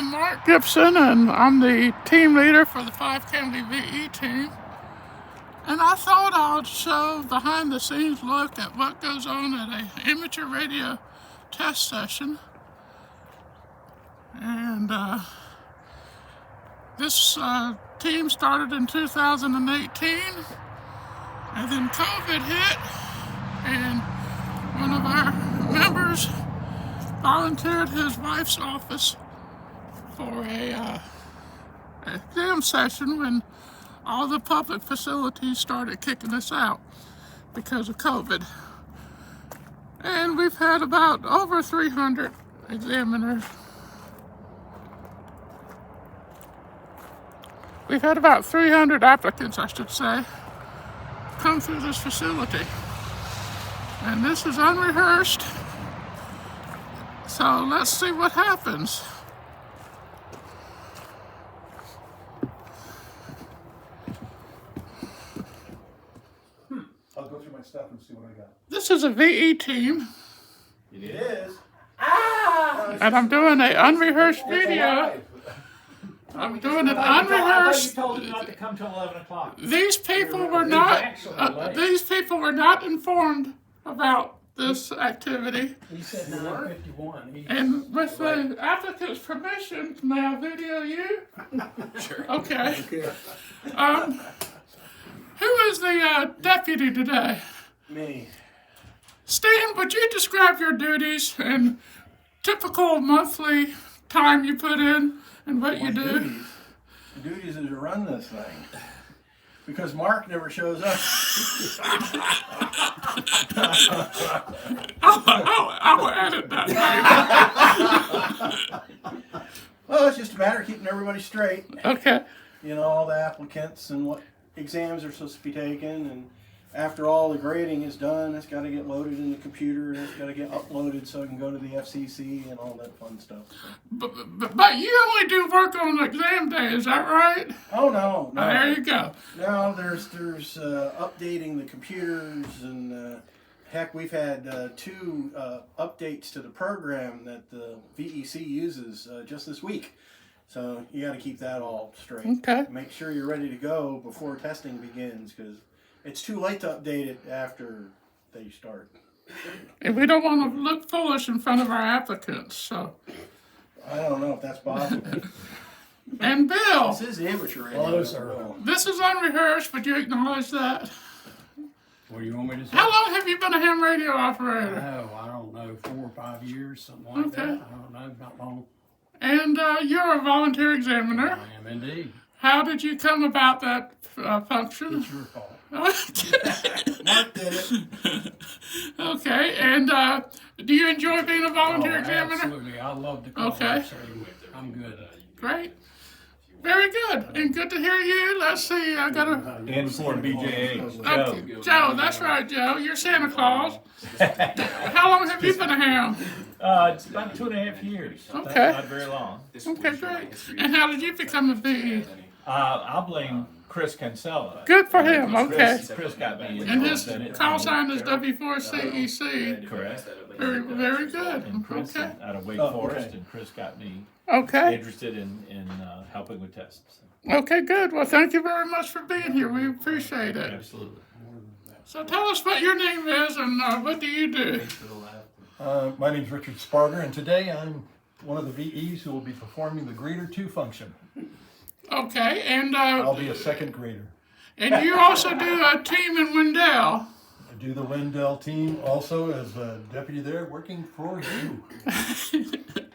am Mark Gibson, and I'm the team leader for the Fife County VE team. And I thought I'd show behind the scenes look at what goes on at an amateur radio test session. And this team started in 2018, and then COVID hit, and one of our members volunteered his wife's office for a exam session when all the public facilities started kicking us out because of COVID. And we've had about over 300 examiners. We've had about 300 applicants, I should say, come through this facility. And this is unrehearsed. So let's see what happens. I'll go through my stuff and see what I got. This is a VE team. It is. And I'm doing an unrehearsed video. I'm doing an unrehearsed. I thought you told him not to come till 11 o'clock. These people were not. These people were not informed about this activity. He said 9:51. And with the applicant's permission, may I video you? Sure. Okay. Who is the deputy today? Me. Stan, would you describe your duties and typical monthly time you put in and what you do? The duties is to run this thing. Because Mark never shows up. I'll edit that. Well, it's just a matter of keeping everybody straight. Okay. You know, all the applicants and what exams are supposed to be taken. And after all the grading is done, it's got to get loaded in the computer. And it's got to get uploaded so it can go to the FCC and all that fun stuff. So. But you only do work on exam day, is that right? Oh, no. Oh, there you go. No, there's updating the computers and heck, we've had 2 updates to the program that the VEC uses just this week. So you got to keep that all straight. Okay. Make sure you're ready to go before testing begins because it's too late to update it after they start. And we don't want to look foolish in front of our applicants, so. I don't know if that's possible. And Bill, This is amateur radio. Hello, sir. this is unrehearsed, but you acknowledge that. What do you want me to say? How long have you been a ham radio operator? Oh, I don't know, 4 or 5 years, something like that. I don't know, not long. And you're a volunteer examiner. I am indeed. How did you come about that function? It's your fault. Mark did it. Okay, and do you enjoy being a volunteer examiner? Absolutely, I love to call. Okay. So I'm good. Great. Very good. And good to hear you. Let's see, I got a... And for BJA. Joe, that's right, Joe. You're Santa Claus. How long have you been a ham? It's about 2.5 years. Okay. Not very long. Okay, great. And how did you become a VE? I'll blame Chris Cancella. Good for him, okay. Chris got me And his involved in it. call sign is W4CEC. Correct. Very, very good. And Chris Okay. out of Wake Oh, Forest, okay. and Chris got me Okay. interested in helping with tests. Okay, good. Well, thank you very much for being here. We appreciate it. Absolutely. So tell us what your name is and what do you do? My name is Richard Sparger, and today I'm one of the VEs who will be performing the grader 2 function. Okay, and I'll be a second grader. you also do a team in Wendell. I do the Wendell team also as a deputy there, working for you.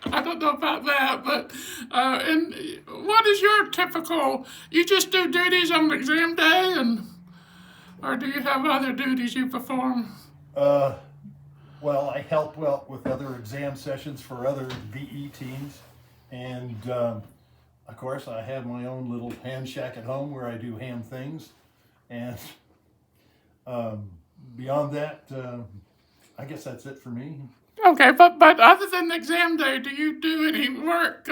I don't know about that, but and what is your typical? You just do duties on exam day, or do you have other duties you perform? Well, I help out with other exam sessions for other VE teams, and of course I have my own little ham shack at home where I do ham things, and beyond that, I guess that's it for me. Okay, but other than exam day, do you do any work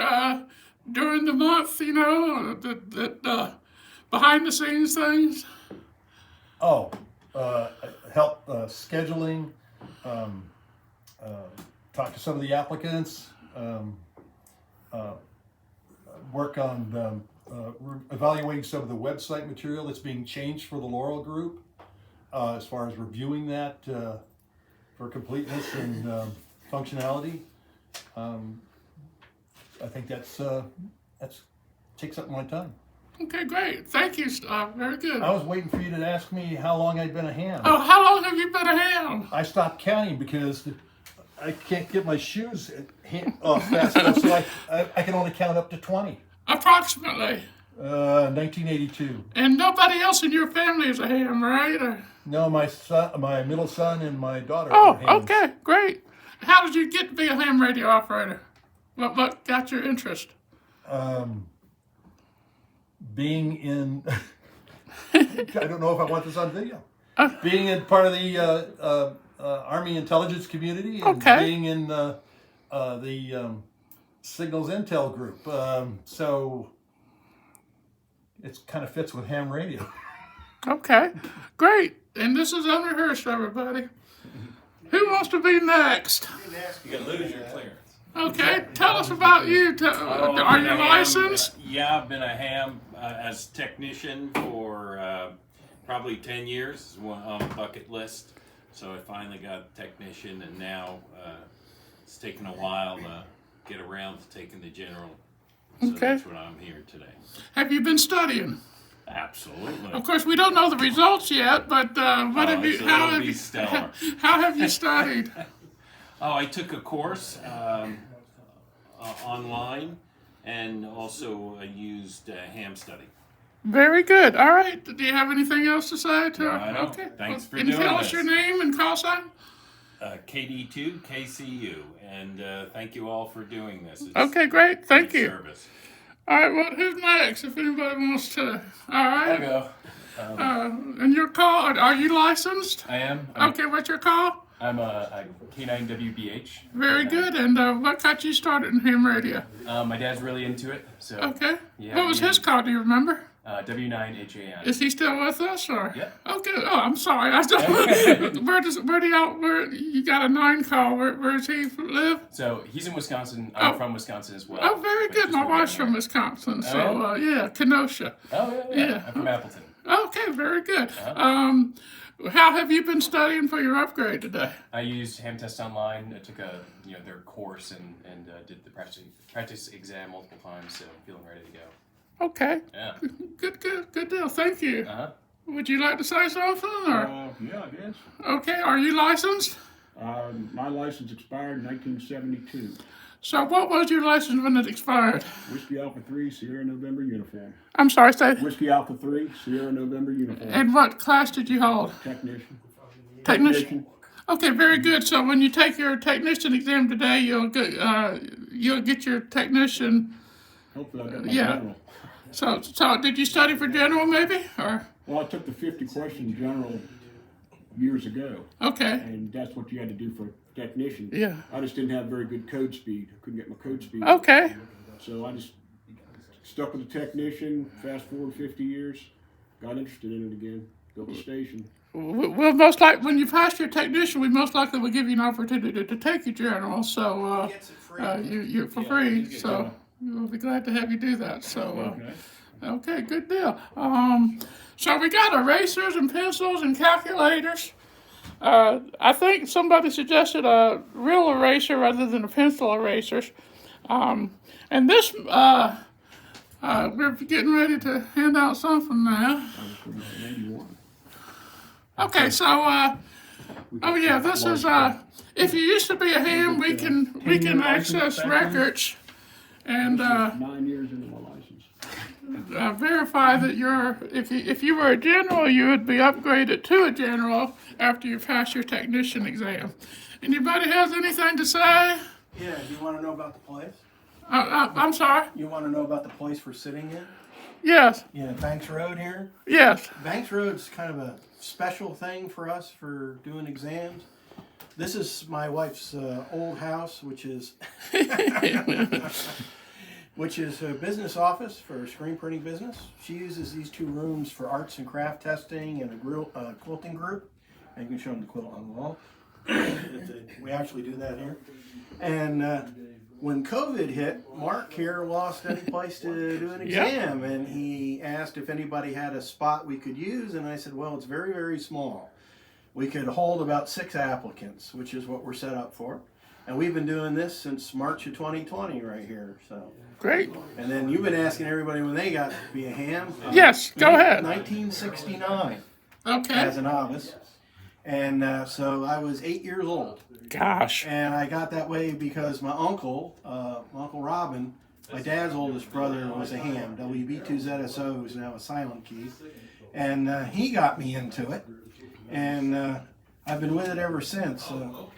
during the month? You know, the behind the scenes things. Oh, help scheduling, talk to some of the applicants, work on evaluating some of the website material that's being changed for the Laurel Group, as far as reviewing that for completeness and functionality. I think that's takes up my time. Okay, great. Thank you. Very good. I was waiting for you to ask me how long I'd been a ham. Oh, how long have you been a ham? I stopped counting because I can't get my shoes fast enough, so I can only count up to 20. Approximately. 1982. And nobody else in your family is a ham, right? Or... No, my middle son, and my daughter. Oh, are hams. okay, great. How did you get to be a ham radio operator? What got your interest? Being in, I don't know if I want this on video. Being in part of the Army intelligence community, and Okay. being in the Signals Intel group. So it kind of fits with ham radio. Okay, great. And this is unrehearsed, everybody. Who wants to be next? You can lose your clearance. Okay, tell us about you. Are you licensed? Yeah, I've been a ham as technician for probably 10 years. On the bucket list. So I finally got a technician, and now it's taken a while to get around to taking the general. So Okay. that's what I'm here today. Have you been studying? Absolutely. Of course, we don't know the results yet, but what have you? so How it'll have be you? stellar. How have you studied? Oh, I took a course online, and also used ham study. Very good. All right. Do you have anything else to say? No, I don't. Okay. Thanks for Can you doing tell us this. your name and call sign? KD2 KCU, and thank you all for doing this. It's Okay, great. Thank great you. Service. All right. Well, who's next? If anybody wants to. All right. go. And your call? Are you licensed? I am. Okay. What's your call? I'm a K9WBH. Very good. And what got you started in ham radio? My dad's really into it, so Okay. Yeah, What was me his and- call? Do you remember? W9HAN. Is he still with us, or? Yeah. Okay. Oh, I'm sorry. I just, where you got a 9 call? Where does he live? So he's in Wisconsin. I'm Oh. from Wisconsin as well. Oh, very but good. just My working wife's on from it. Wisconsin, Oh, so yeah, Kenosha. Oh yeah. Yeah. I'm from Appleton. Okay, very good. How have you been studying for your upgrade today? I used Ham Test Online. I took their course and did the practice exam multiple times. So I'm feeling ready to go. Okay, Yeah. good deal. Thank you. Uh huh. Would you like to say something? Or? Yeah, I guess. Okay, are you licensed? My license expired in 1972. So what was your license when it expired? Whiskey Alpha 3, Sierra November uniform. I'm sorry, say. Whiskey Alpha 3, Sierra November uniform. And what class did you hold? Technician. Technician. Okay, very good. So when you take your technician exam today, you'll get your technician. Hopefully I got my Yeah. general. So did you study for general maybe? Or Well, I took the 50 question general years ago, okay. and that's what you had to do for technician. Yeah. I just didn't have very good code speed. I couldn't get my code speed. Okay. So I just stuck with the technician, fast forward 50 years, got interested in it again, built a station. Well, most likely when you pass your technician, we most likely will give you an opportunity to take your general. So Gets it free. you for free. So we'll be glad to have you do that. So okay, good deal. So we got erasers and pencils and calculators. I think somebody suggested a real eraser rather than a pencil erasers. And this, we're getting ready to hand out something now. Okay, so, oh yeah, this is, if you used to be a ham, we can access records and, 9 years into my license. verify that if you were a general, you would be upgraded to a general after you pass your technician exam. Anybody has anything to say? Yeah, you want to know about the place? I'm sorry. You want to know about the place we're sitting in? Yes, Yeah, Banks Road here. yes. Banks Road's kind of a special thing for us for doing exams. This is my wife's old house, which is her business office for her screen printing business. She uses these 2 rooms for arts and craft testing and a quilting group. And you can show them the quilt on the wall. We actually do that here. And when COVID hit, Mark here lost any place to do an exam, and he asked if anybody had a spot we could use, and I said, well, it's very, very small. We could hold about 6 applicants, which is what we're set up for. And we've been doing this since March of 2020 right here, so. Great. And then you've been asking everybody when they got to be a ham. Yes, go ahead. 1969 Okay. as a novice. And so I was 8 years old. Gosh. And I got that way because my uncle, Uncle Robin, my dad's oldest brother, was a ham. WB2ZSO is now a silent key. And he got me into it. And I've been with it ever since.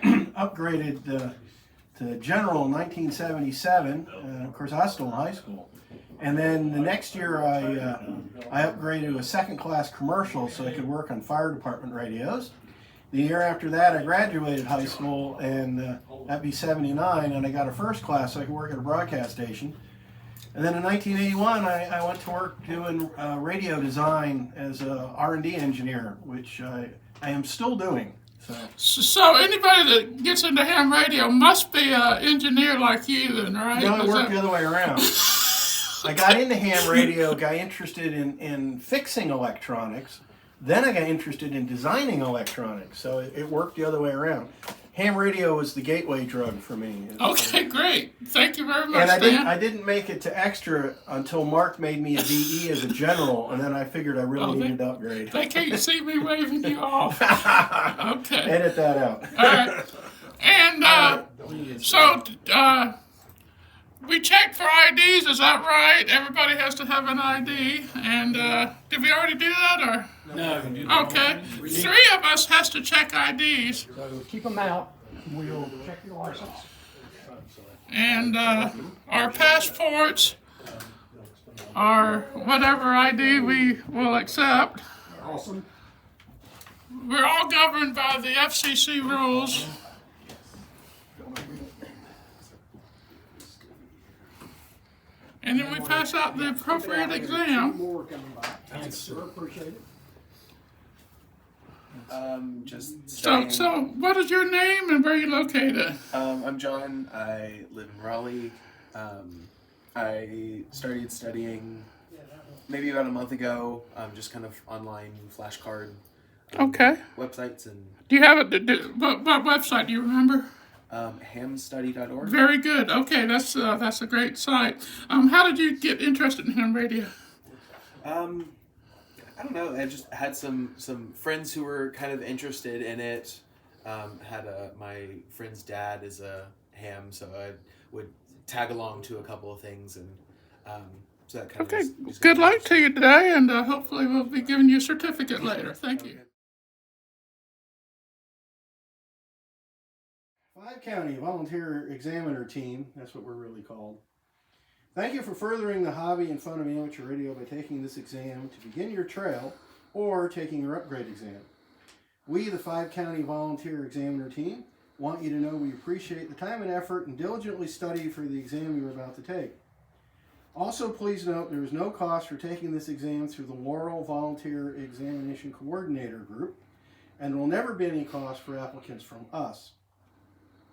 Upgraded to general in 1977. Of course, I was still in high school. And then the next year, I upgraded to a second-class commercial so I could work on fire department radios. The year after that, I graduated high school, and that'd be 79, and I got a first class so I could work at a broadcast station. And then in 1981, I went to work doing radio design as a R&D engineer, which I am still doing. So anybody that gets into ham radio must be an engineer like you then, right? No, it worked the other way around. I got into ham radio, got interested in fixing electronics. Then I got interested in designing electronics, so it worked the other way around. Ham radio was the gateway drug for me. Okay, great. Thank you very much, And Dan. I didn't make it to extra until Mark made me a VE as a general, and then I figured I really needed to upgrade. They can't see me waving you off. Okay. Edit that out. All right. And so we checked for IDs, is that right? Everybody has to have an ID. And did we already do that, or? No. Okay. 3 of us has to check IDs. So keep them out. We'll check your license. And our passports, our whatever ID we will accept. Awesome. We're all governed by the FCC rules. And then we pass out the appropriate exam. More coming back. Thanks, sir. Appreciate it. Just So what is your name and where are you located? I'm John. I live in Raleigh. I started studying maybe about a month ago. Just kind of online flashcard Okay. websites and Do you have it? What website do you remember? hamstudy.org. Very good. Okay, that's a great site. How did you get interested in ham radio? I don't know. I just had some friends who were kind of interested in it. My friend's dad is a ham, so I would tag along to a couple of things, and so that kind Okay, of just good luck to you today, and hopefully we'll be giving you a certificate later. Thank you. 5 County Volunteer Examiner Team, that's what we're really called. Thank you for furthering the hobby and fun of amateur radio by taking this exam to begin your trail or taking your upgrade exam. We, the 5 County Volunteer Examiner Team, want you to know we appreciate the time and effort and diligently study for the exam you're about to take. Also, please note there is no cost for taking this exam through the Laurel Volunteer Examination Coordinator Group, and there will never be any cost for applicants from us.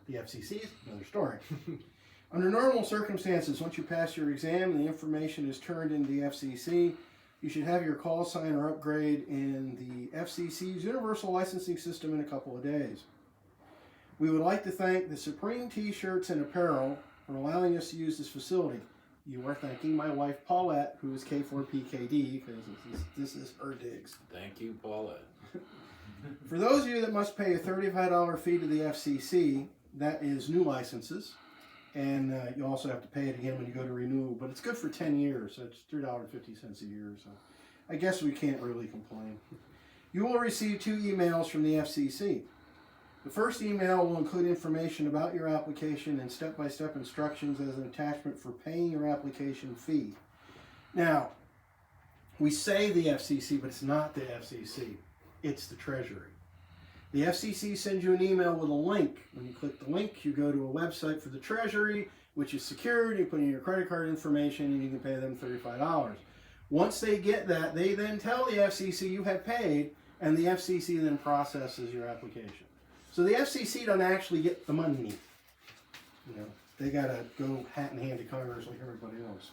The FCC is another story. Under normal circumstances, once you pass your exam and the information is turned into the FCC, you should have your call sign or upgrade in the FCC's Universal Licensing System in a couple of days. We would like to thank the Supreme T-Shirts and Apparel for allowing us to use this facility. You are thanking my wife Paulette, who is K4PKD, because this is her digs. Thank you, Paulette. For those of you that must pay a $35 fee to the FCC, that is new licenses, and you also have to pay it again when you go to renew, but it's good for 10 years, so it's $3.50 a year, so I guess we can't really complain. You will receive 2 emails from the FCC. The first email will include information about your application and step-by-step instructions as an attachment for paying your application fee. Now, we say the FCC, but it's not the FCC. It's the Treasury. The FCC sends you an email with a link. When you click the link, you go to a website for the Treasury, which is secured. You put in your credit card information, and you can pay them $35. Once they get that, they then tell the FCC you have paid, and the FCC then processes your application. So the FCC doesn't actually get the money. You know, they gotta go hat in hand to Congress like everybody else.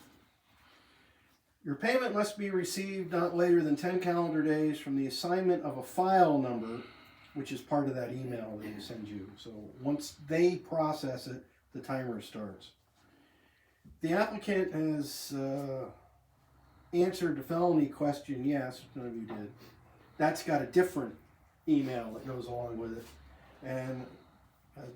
Your payment must be received not later than 10 calendar days from the assignment of a file number, which is part of that email that they send you. So once they process it, the timer starts. The applicant has answered the felony question, yes, none of you did. That's got a different email that goes along with it. And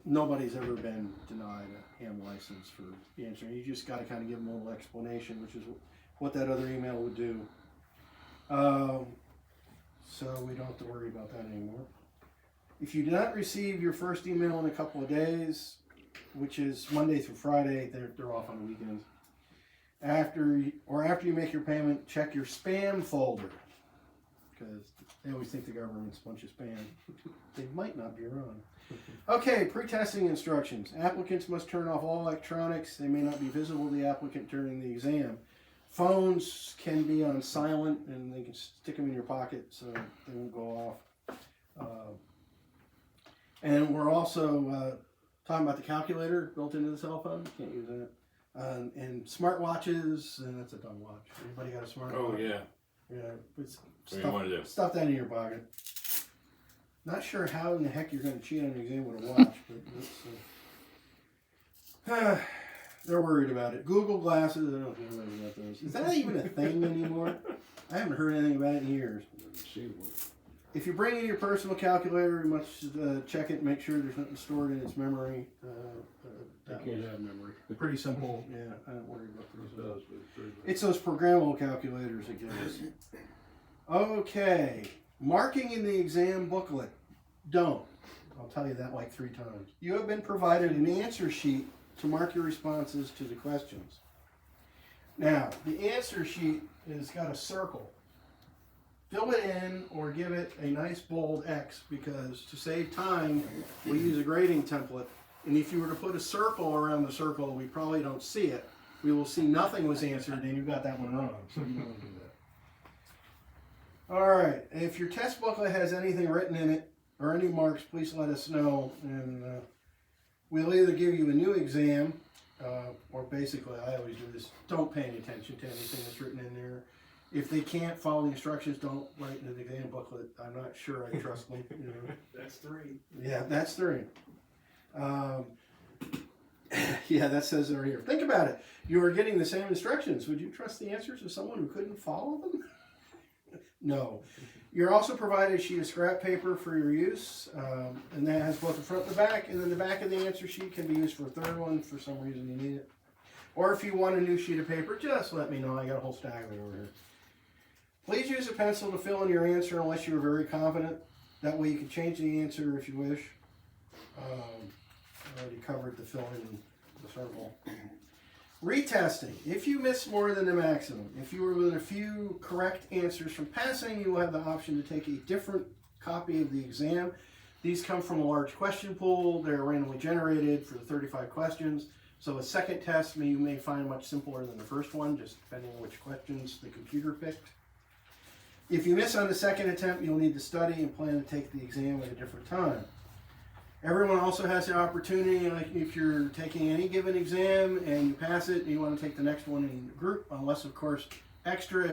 nobody's ever been denied a ham license for answering. You just got to kind of give them a little explanation, which is what that other email would do. So we don't have to worry about that anymore. If you do not receive your first email in a couple of days, which is Monday through Friday, they're off on the weekends. After you make your payment, check your spam folder, because they always think the government's a bunch of spam. They might not be wrong. Okay, pre-testing instructions. Applicants must turn off all electronics. They may not be visible to the applicant during the exam. Phones can be on silent, and they can stick them in your pocket so they won't go off. And we're also talking about the calculator built into the cell phone. You can't use that. And smartwatches, and that's a dumb watch. Everybody got a smartwatch? Oh, yeah. Yeah. It's What do you want to do? Stuff that in your pocket. Not sure how in the heck you're going to cheat on an exam with a watch, but they're worried about it. Google Glasses, I don't know anything about those. Is that even a thing anymore? I haven't heard anything about it in years. If you bring in your personal calculator, you must check it and make sure there's nothing stored in its memory. I can't have memory. Pretty simple. Yeah, I don't worry about those. It's those programmable calculators that get us. Okay. Marking in the exam booklet. Don't. I'll tell you that like 3 times. You have been provided an answer sheet to mark your responses to the questions. Now, the answer sheet has got a circle. Fill it in or give it a nice bold X, because to save time, we use a grading template. And if you were to put a circle around the circle, we probably don't see it. We will see nothing was answered and you got that one wrong. So you don't want to do that. All right. If your test booklet has anything written in it or any marks, please let us know. And we'll either give you a new exam or basically, I always do this, don't pay any attention to anything that's written in there. If they can't follow the instructions, don't write in the exam booklet. I'm not sure I trust them. You know. That's 3. Yeah, that's 3. Yeah, that says it right here. Think about it. You are getting the same instructions. Would you trust the answers of someone who couldn't follow them? No. You're also provided a sheet of scrap paper for your use, and that has both the front and the back, and then the back of the answer sheet can be used for a third one for some reason you need it. Or if you want a new sheet of paper, just let me know. I got a whole stack of it over here. Please use a pencil to fill in your answer unless you are very confident. That way you can change the answer if you wish. I already covered the fill in the circle. Retesting. If you miss more than the maximum, if you were within a few correct answers from passing, you will have the option to take a different copy of the exam. These come from a large question pool. They're randomly generated for the 35 questions. So a second test you may find much simpler than the first one, just depending on which questions the computer picked. If you miss on the second attempt, you'll need to study and plan to take the exam at a different time. Everyone also has the opportunity, like if you're taking any given exam and you pass it, you want to take the next one in a group, unless of course extra.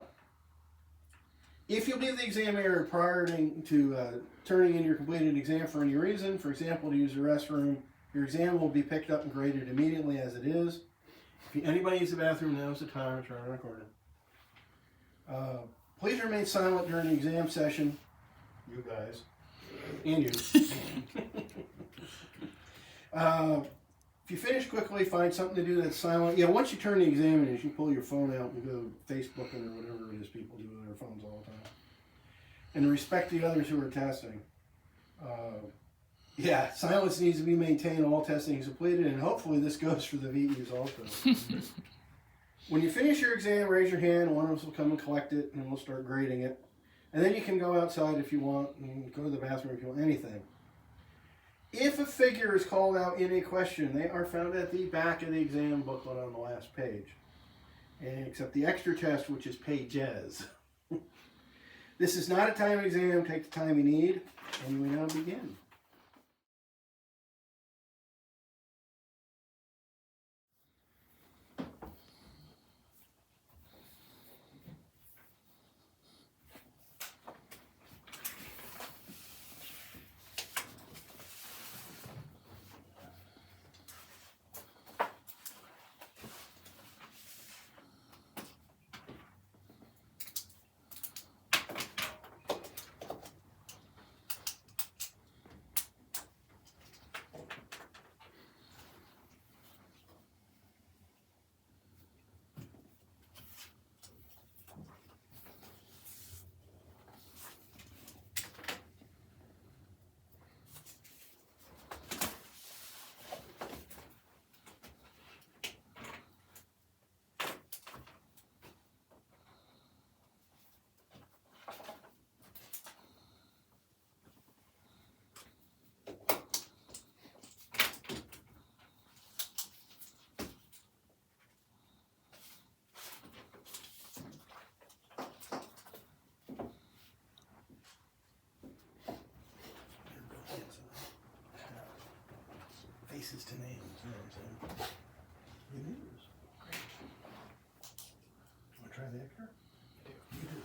If you leave the exam area prior to turning in your completed exam for any reason, for example, to use the restroom, your exam will be picked up and graded immediately as it is. If anybody needs the bathroom, now's the time to turn on recording. Please remain silent during the exam session, you guys, and you. If you finish quickly, find something to do that's silent. Yeah, once you turn the exam in, you pull your phone out and go Facebooking or whatever it is people do with their phones all the time. And respect the others who are testing. Yeah, silence needs to be maintained. All testing is completed, and hopefully this goes for the VEs also. When you finish your exam, raise your hand, and one of us will come and collect it, and we'll start grading it. And then you can go outside if you want, and go to the bathroom if you want, anything. If a figure is called out in a question, they are found at the back of the exam booklet on the last page. And except the extra test, which is pages. This is not a time exam. Take the time you need, and we now begin. faces to names, you know what I'm saying? It is. Want to try the extra? You do.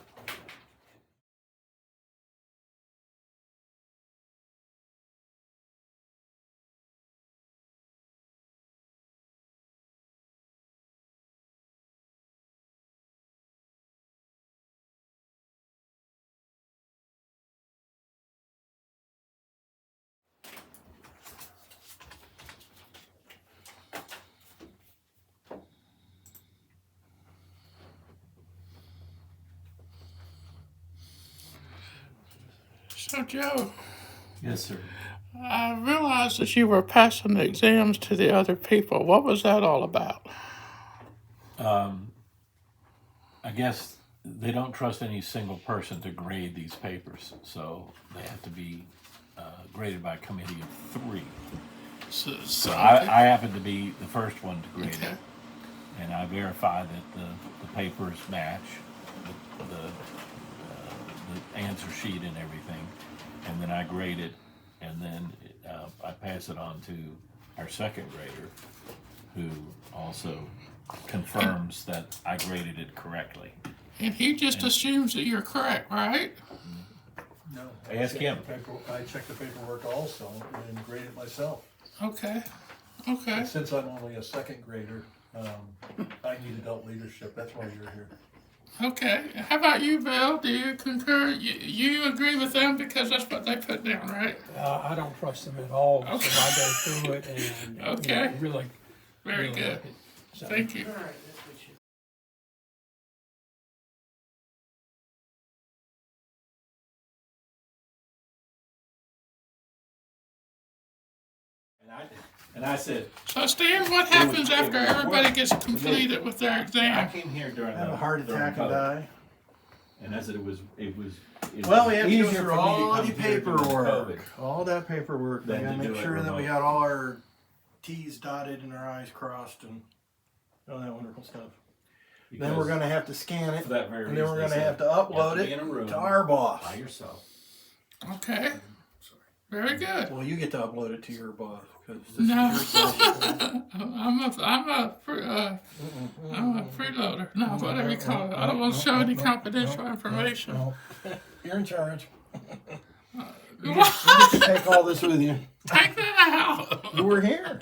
So, Joe, Yes, sir. I realized that you were passing the exams to the other people. What was that all about? I guess they don't trust any single person to grade these papers, so they have to be graded by a committee of 3. So I happen to be the first one to grade okay. it, and I verify that the papers match the answer sheet and everything, and then I grade it, and then I pass it on to our second grader, who also confirms that I graded it correctly. And he just assumes that you're correct, right? No. Ask him. I check the paperwork also and grade it myself. Okay. Okay. And since I'm only a second grader, I need adult leadership. That's why you're here. Okay. How about you, Bill? Do you concur? You agree with them because that's what they put down, right? I don't trust them at all, Okay. so I go through it and Okay. really, Very really good. like it. So, Thank you. And I said, So, Stan, what happens it after was everybody work gets completed with their I exam? came here during Have the a heart during attack and COVID, die. and I said it was Well, we have to go easier through for me to all come the here during paperwork. COVID. All that paperwork. We Than gotta to do make it sure that we remote. got all our T's dotted and our I's crossed and all that wonderful stuff. Then we're because gonna have to scan it, for that very and then we're reason, gonna they have to said, upload you have to be it in a room to our boss. by yourself. Okay. Very good. Well, you get to upload it to your boss because this No. is your session. I'm a freeloader. No, whatever you call it. I don't want to show any confidential information. No. You're in charge. You get to take all this with you. Take that out. You were here.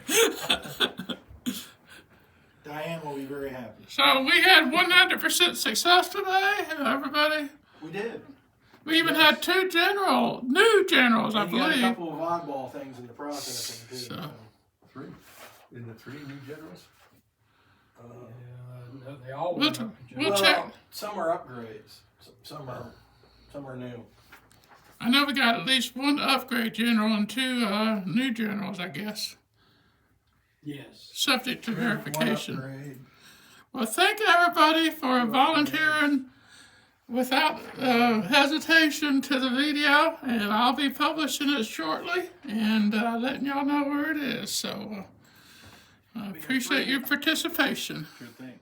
Diane will be very happy. So we had 100% success today, everybody. We did. We even had 2 new generals, I And you got a believe. couple of oddball things in the process too. So- 3. In the 3 new generals? no, they all We'll, went up. we'll Well, check. some are upgrades. Some are new. I know we got at least 1 upgrade general and 2 new generals, I guess, Yes. subject to verification. One upgrade. Well, thank everybody for volunteering without hesitation to the video, and I'll be publishing it shortly and letting y'all know where it is. So I appreciate your participation. Sure thing.